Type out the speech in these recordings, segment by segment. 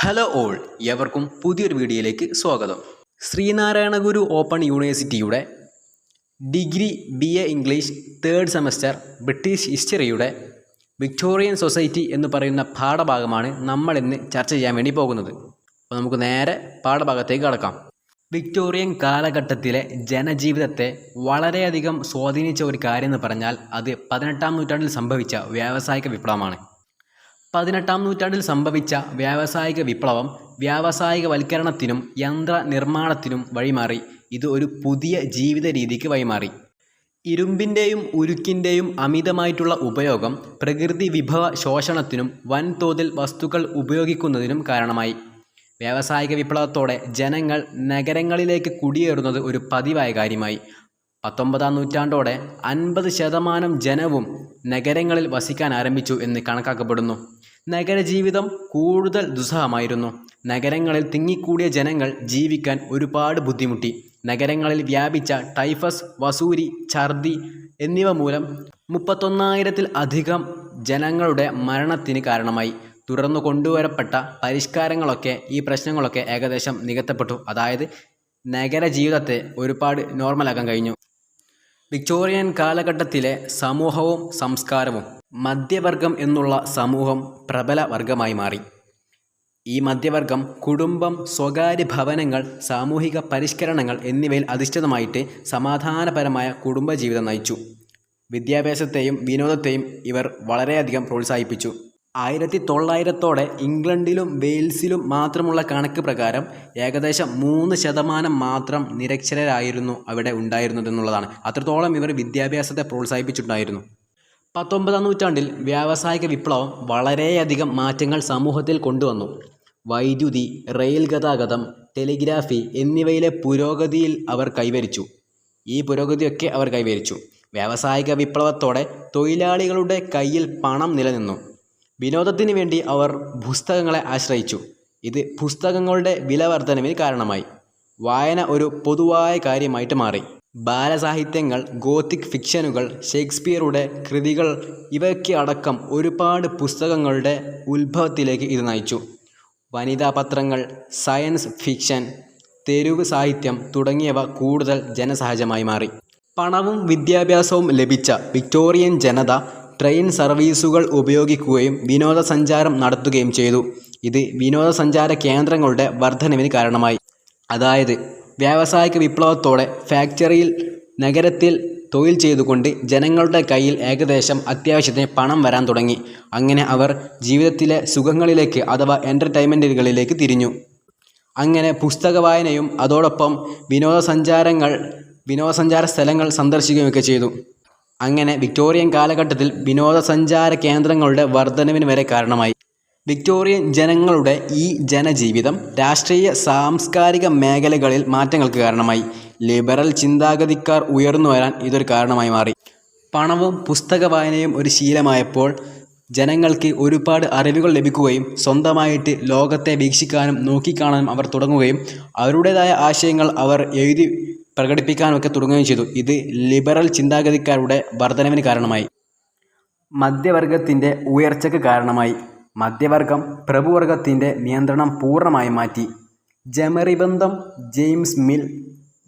Hello all, എവർക്കും പുതിയൊരു വീഡിയോയിലേക്ക് സ്വാഗതം. ശ്രീനാരായണ ഗുരു ഓപ്പൺ യൂണിവേഴ്സിറ്റിയുടെ degree BA English 3rd semester British ഹിസ്റ്ററിയുടെ വിക്ടോറിയൻ സൊസൈറ്റി എന്ന് പറയുന്ന പാഠഭാഗമാണ് നമ്മൾ ഇന്ന് ചർച്ച ചെയ്യാൻ വേണ്ടി പോകുന്നത്. അപ്പോൾ നമുക്ക് നേരെ പാഠഭാഗത്തേക്ക് കടക്കാം. വിക്ടോറിയൻ കാലഘട്ടത്തിലെ ജനജീവിതത്തെ വളരെയധികം സ്വാധീനിച്ച ഒരു കാര്യം എന്ന് പറഞ്ഞാൽ അത് 18ാം നൂറ്റാണ്ടിൽ സംഭവിച്ച വ്യാവസായിക വിപ്ലവമാണ്. 18ാം നൂറ്റാണ്ടിൽ സംഭവിച്ച വ്യാവസായിക വിപ്ലവം വ്യാവസായികവൽക്കരണത്തിനും യന്ത്ര നിർമ്മാണത്തിനും വഴിമാറി. ഇത് ഒരു പുതിയ ജീവിത രീതിക്ക് വഴിമാറി. ഇരുമ്പിൻ്റെയും ഉരുക്കിൻ്റെയും അമിതമായിട്ടുള്ള ഉപയോഗം പ്രകൃതി വിഭവ ശോഷണത്തിനും വൻതോതിൽ വസ്തുക്കൾ ഉപയോഗിക്കുന്നതിനും കാരണമായി. വ്യാവസായിക വിപ്ലവത്തോടെ ജനങ്ങൾ നഗരങ്ങളിലേക്ക് കുടിയേറുന്നത് ഒരു പതിവായ കാര്യമായി. 19ാം നൂറ്റാണ്ടോടെ 50% ജനവും നഗരങ്ങളിൽ വസിക്കാൻ ആരംഭിച്ചു എന്ന് കണക്കാക്കപ്പെടുന്നു. നഗരജീവിതം കൂടുതൽ ദുസ്സഹമായിരുന്നു. നഗരങ്ങളിൽ തിങ്ങിക്കൂടിയ ജനങ്ങൾ ജീവിക്കാൻ ഒരുപാട് ബുദ്ധിമുട്ടി. നഗരങ്ങളിൽ വ്യാപിച്ച ടൈഫസ്, വസൂരി, ഛർദി എന്നിവ മൂലം 31,000-ൽ-അധികം ജനങ്ങളുടെ മരണത്തിന് കാരണമായി. തുടർന്നു കൊണ്ടുവരപ്പെട്ട പരിഷ്കാരങ്ങളൊക്കെ ഈ പ്രശ്നങ്ങളൊക്കെ ഏകദേശം നികത്തപ്പെട്ടു. അതായത് നഗരജീവിതത്തെ ഒരുപാട് നോർമലാക്കാൻ കഴിഞ്ഞു. വിക്ടോറിയൻ കാലഘട്ടത്തിലെ സമൂഹവും സംസ്കാരവും മധ്യവർഗം എന്നുള്ള സമൂഹം പ്രബല വർഗമായി മാറി. ഈ മധ്യവർഗം കുടുംബം, സ്വകാര്യ ഭവനങ്ങൾ, സാമൂഹിക പരിഷ്കരണങ്ങൾ എന്നിവയിൽ അധിഷ്ഠിതമായിട്ട് സമാധാനപരമായ കുടുംബജീവിതം നയിച്ചു. വിദ്യാഭ്യാസത്തെയും വിനോദത്തെയും ഇവർ വളരെയധികം പ്രോത്സാഹിപ്പിച്ചു. 1900-ഓടെ ഇംഗ്ലണ്ടിലും വെയിൽസിലും മാത്രമുള്ള കണക്ക് പ്രകാരം ഏകദേശം 3% മാത്രം നിരക്ഷരരായിരുന്നു അവിടെ ഉണ്ടായിരുന്നതെന്നുള്ളതാണ്. അത്രത്തോളം ഇവർ വിദ്യാഭ്യാസത്തെ പ്രോത്സാഹിപ്പിച്ചിട്ടുണ്ടായിരുന്നു. 19ാം നൂറ്റാണ്ടിൽ വ്യാവസായിക വിപ്ലവം വളരെയധികം മാറ്റങ്ങൾ സമൂഹത്തിൽ കൊണ്ടുവന്നു. വൈദ്യുതി, റെയിൽ ഗതാഗതം, ടെലിഗ്രാഫി എന്നിവയിലെ പുരോഗതിയിൽ അവർ കൈവരിച്ചു. ഈ പുരോഗതിയൊക്കെ അവർ കൈവരിച്ചു. വ്യാവസായിക വിപ്ലവത്തോടെ തൊഴിലാളികളുടെ കയ്യിൽ പണം നിലനിന്നു. വിനോദത്തിന് വേണ്ടി അവർ പുസ്തകങ്ങളെ ആശ്രയിച്ചു. ഇത് പുസ്തകങ്ങളുടെ വിലവർധനവിന് കാരണമായി. വായന ഒരു പൊതുവായ കാര്യമായിട്ട് മാറി. ബാലസാഹിത്യങ്ങൾ, ഗോത്തിക് ഫിക്ഷനുകൾ, ഷേക്സ്പിയറുടെ കൃതികൾ ഇവയ്ക്ക് അടക്കം ഒരുപാട് പുസ്തകങ്ങളുടെ ഉത്ഭവത്തിലേക്ക് ഇത് നയിച്ചു. വനിതാ പത്രങ്ങൾ, സയൻസ് ഫിക്ഷൻ, തെരുവ് സാഹിത്യം തുടങ്ങിയവ കൂടുതൽ ജനസഹജമായി മാറി. പണവും വിദ്യാഭ്യാസവും ലഭിച്ച വിക്ടോറിയൻ ജനത ട്രെയിൻ സർവീസുകൾ ഉപയോഗിക്കുകയും വിനോദസഞ്ചാരം നടത്തുകയും ചെയ്തു. ഇത് വിനോദസഞ്ചാര കേന്ദ്രങ്ങളുടെ വർധനവിന് കാരണമായി. അതായത് വ്യാവസായിക വിപ്ലവത്തോടെ ഫാക്ടറിയിൽ നഗരത്തിൽ തൊഴിൽ ചെയ്തുകൊണ്ട് ജനങ്ങളുടെ കയ്യിൽ ഏകദേശം അത്യാവശ്യത്തിന് പണം വരാൻ തുടങ്ങി. അങ്ങനെ അവർ ജീവിതത്തിലെ സുഖങ്ങളിലേക്ക് അഥവാ എൻ്റർടൈൻമെൻറ്റുകളിലേക്ക് തിരിഞ്ഞു. അങ്ങനെ പുസ്തക വായനയും അതോടൊപ്പം വിനോദസഞ്ചാര സ്ഥലങ്ങൾ സന്ദർശിക്കുകയൊക്കെ ചെയ്തു. അങ്ങനെ വിക്ടോറിയൻ കാലഘട്ടത്തിൽ വിനോദസഞ്ചാര കേന്ദ്രങ്ങളുടെ വർധനവിന് വരെ കാരണമായി. വിക്ടോറിയൻ ജനങ്ങളുടെ ഈ ജനജീവിതം രാഷ്ട്രീയ സാംസ്കാരിക മേഖലകളിൽ മാറ്റങ്ങൾക്ക് കാരണമായി. ലിബറൽ ചിന്താഗതിക്കാർ ഉയർന്നു വരാൻ ഇതൊരു കാരണമായി മാറി. പണവും പുസ്തക വായനയും ഒരു ശീലമായപ്പോൾ ജനങ്ങൾക്ക് ഒരുപാട് അറിവുകൾ ലഭിക്കുകയും സ്വന്തമായിട്ട് ലോകത്തെ വീക്ഷിക്കാനും നോക്കിക്കാണാനും അവർ തുടങ്ങുകയും അവരുടേതായ ആശയങ്ങൾ അവർ എഴുതി പ്രകടിപ്പിക്കാനൊക്കെ തുടങ്ങുകയും ചെയ്തു. ഇത് ലിബറൽ ചിന്താഗതിക്കാരുടെ വർധനവിന് കാരണമായി. മധ്യവർഗത്തിൻ്റെ ഉയർച്ചയ്ക്ക് കാരണമായി. മധ്യവർഗം പ്രഭുവർഗത്തിൻ്റെ നിയന്ത്രണം പൂർണ്ണമായി മാറ്റി. ജെമറി ബന്തം, ജെയിംസ് മിൽ,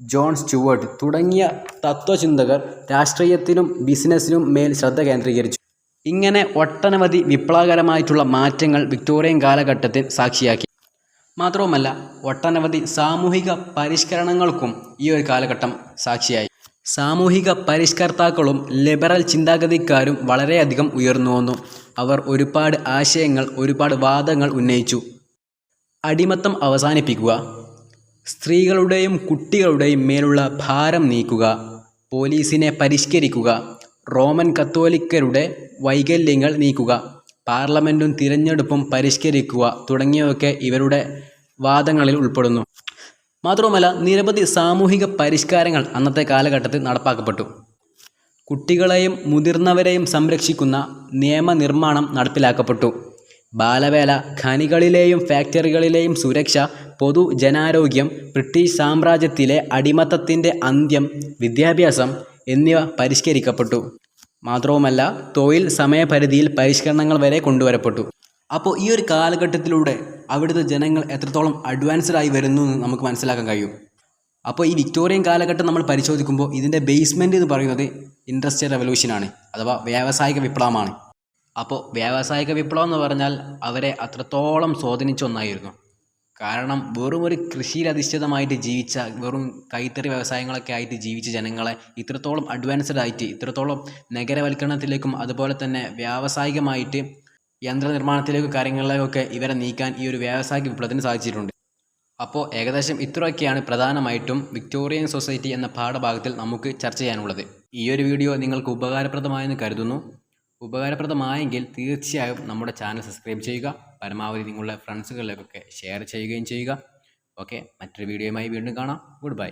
ജോൺ സ്റ്റുവർട്ട് തുടങ്ങിയ തത്വചിന്തകർ രാഷ്ട്രീയത്തിനും ബിസിനസ്സിനും മേൽ ശ്രദ്ധ കേന്ദ്രീകരിച്ചു. ഇങ്ങനെ ഒട്ടനവധി വിപ്ലവകരമായിട്ടുള്ള മാറ്റങ്ങൾ വിക്ടോറിയൻ കാലഘട്ടത്തിൽ സാക്ഷിയാക്കി. മാത്രവുമല്ല, ഒട്ടനവധി സാമൂഹിക പരിഷ്കരണങ്ങൾക്കും ഈ ഒരു കാലഘട്ടം സാക്ഷിയായി. സാമൂഹിക പരിഷ്കർത്താക്കളും ലിബറൽ ചിന്താഗതിക്കാരും വളരെയധികം ഉയർന്നു വന്നു. അവർ ഒരുപാട് ആശയങ്ങൾ, ഒരുപാട് വാദങ്ങൾ ഉന്നയിച്ചു. അടിമത്തം അവസാനിപ്പിക്കുക, സ്ത്രീകളുടെയും കുട്ടികളുടെയും മേലുള്ള ഭാരം നീക്കുക, പോലീസിനെ പരിഷ്കരിക്കുക, റോമൻ കത്തോലിക്കരുടെ വൈകല്യങ്ങൾ നീക്കുക, പാർലമെൻറ്റും തിരഞ്ഞെടുപ്പും പരിഷ്കരിക്കുക തുടങ്ങിയവയൊക്കെ ഇവരുടെ വാദങ്ങളിൽ ഉൾപ്പെടുന്നു. മാത്രവുമല്ല, നിരവധി സാമൂഹിക പരിഷ്കാരങ്ങൾ അന്നത്തെ കാലഘട്ടത്തിൽ നടപ്പാക്കപ്പെട്ടു. കുട്ടികളെയും മുതിർന്നവരെയും സംരക്ഷിക്കുന്ന നിയമനിർമ്മാണം നടപ്പിലാക്കപ്പെട്ടു. ബാലവേല, ഖനികളിലെയും ഫാക്ടറികളിലെയും സുരക്ഷ, പൊതുജനാരോഗ്യം, ബ്രിട്ടീഷ് സാമ്രാജ്യത്തിലെ അടിമത്തത്തിൻ്റെ അന്ത്യം, വിദ്യാഭ്യാസം എന്നിവ പരിഷ്കരിക്കപ്പെട്ടു. മാത്രവുമല്ല, തൊഴിൽ സമയപരിധിയിൽ പരിഷ്കരണങ്ങൾ വരെ കൊണ്ടുവരപ്പെട്ടു. അപ്പോൾ ഈ ഒരു കാലഘട്ടത്തിലൂടെ അവിടുത്തെ ജനങ്ങൾ എത്രത്തോളം അഡ്വാൻസ്ഡ് ആയി വരുന്നു എന്ന് നമുക്ക് മനസ്സിലാക്കാൻ കഴിയും. അപ്പോൾ ഈ വിക്ടോറിയൻ കാലഘട്ടം നമ്മൾ പരിശോധിക്കുമ്പോൾ ഇതിൻ്റെ ബേസ്മെൻറ്റ് എന്ന് പറയുന്നത് ഇൻഡസ്ട്രിയൽ റെവല്യൂഷനാണ്, അഥവാ വ്യാവസായിക വിപ്ലവമാണ്. അപ്പോൾ വ്യാവസായിക വിപ്ലവം എന്ന് പറഞ്ഞാൽ അവരെ അത്രത്തോളം സ്വാധീനിച്ച ഒന്നായിരുന്നു. കാരണം വെറും ഒരു കൃഷിയിൽ അധിഷ്ഠിതമായിട്ട് ജീവിച്ച, വെറും കൈത്തറി വ്യവസായങ്ങളൊക്കെ ആയിട്ട് ജീവിച്ച ജനങ്ങളെ ഇത്രത്തോളം അഡ്വാൻസ്ഡ് ആയിട്ട്, ഇത്രത്തോളം നഗരവൽക്കരണത്തിലേക്കും അതുപോലെ തന്നെ വ്യാവസായികമായിട്ട് യന്ത്രനിർമ്മാണത്തിലേക്കും കാര്യങ്ങളിലേക്കൊക്കെ ഇവരെ നീക്കാൻ ഈ ഒരു വ്യാവസായിക വിപ്ലവത്തിന് സാധിച്ചിട്ടുണ്ട്. അപ്പോൾ ഏകദേശം ഇത്രയൊക്കെയാണ് പ്രധാനമായിട്ടും വിക്ടോറിയൻ സൊസൈറ്റി എന്ന പാഠഭാഗത്തിൽ നമുക്ക് ചർച്ച ചെയ്യാനുള്ളത്. ഈ ഒരു വീഡിയോ നിങ്ങൾക്ക് ഉപകാരപ്രദമായെന്ന് കരുതുന്നു. ഉപകാരപ്രദമായെങ്കിൽ തീർച്ചയായും നമ്മുടെ ചാനൽ സബ്സ്ക്രൈബ് ചെയ്യുക, പരമാവധി നിങ്ങളുടെ ഫ്രണ്ട്സുകളിലേക്കൊക്കെ ഷെയർ ചെയ്യുകയും ചെയ്യുക. ഓക്കെ, മറ്റൊരു വീഡിയോയുമായി വീണ്ടും കാണാം. Good bye.